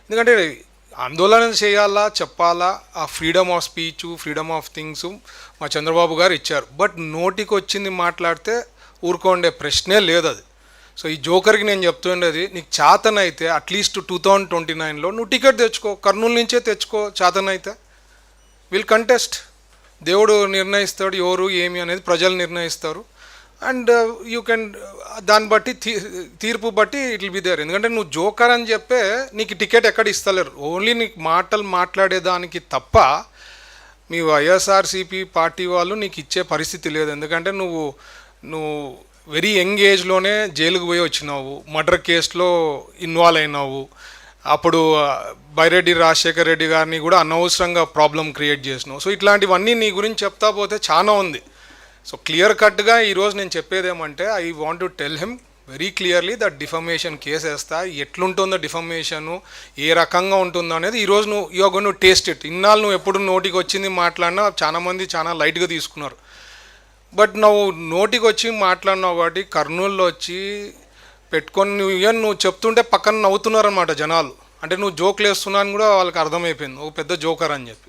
ఎందుకంటే ఆందోళన చేయాలా, చెప్పాలా, ఆ freedom of speech, freedom of things మా చంద్రబాబు గారు ఇచ్చారు. బట్ నోటికి వచ్చింది మాట్లాడితే ఊరుకోండే ప్రశ్నే లేదు అది. సో ఈ జోకర్కి నేను చెప్తుండేది, నీకు చేతనైతే అట్లీస్ట్ 2029లో నువ్వు టికెట్ తెచ్చుకో, కర్నూలు నుంచే తెచ్చుకో. చేతనైతే విల్ కంటెస్ట్. దేవుడు నిర్ణయిస్తాడు ఎవరు ఏమి అనేది, ప్రజలు నిర్ణయిస్తారు. అండ్ యూ కెన్ దాన్ని బట్టి తీర్పు బట్టి ఇట్ విల్ బి దేర్. ఎందుకంటే నువ్వు జోకర్ అని చెప్పే నీకు టికెట్ ఎక్కడ ఇస్తలేరు. ఓన్లీ నీకు మాటలు మాట్లాడేదానికి తప్ప మీ వైఎస్ఆర్సీపీ పార్టీ వాళ్ళు నీకు ఇచ్చే పరిస్థితి లేదు. ఎందుకంటే నువ్వు వెరీ యంగ్ ఏజ్లోనే జైలుకు పోయి వచ్చినావు, మర్డర్ కేసులో ఇన్వాల్వ్ అయినావు. అప్పుడు బైరెడ్డి రాజశేఖర రెడ్డి గారిని కూడా అనవసరంగా ప్రాబ్లం క్రియేట్ చేసినావు. సో ఇట్లాంటివన్నీ నీ గురించి చెప్తా పోతే చాలా ఉంది. సో క్లియర్ కట్గా ఈరోజు నేను చెప్పేది ఏమంటే, I want to tell him very clearly that defamation case వేస్తా. ఎట్లుంటుందో డిఫమేషను, ఏ రకంగా ఉంటుందో అనేది ఈరోజు you are going to taste it. ఇన్నాళ్ళు నువ్వు ఎప్పుడు నోటికి వచ్చింది మాట్లాడినా చాలామంది చాలా లైట్గా తీసుకున్నారు. బట్ నువ్వు నోటికి వచ్చి మాట్లాడినావు కాబట్టి కర్నూలులో వచ్చి పెట్టుకొని నువ్వు చెప్తుంటే పక్కన నవ్వుతున్నారనమాట జనాలు. అంటే నువ్వు జోకులు వేస్తున్నావు అని కూడా వాళ్ళకి అర్థమైపోయింది, ఒక పెద్ద జోకర్ అని చెప్పి.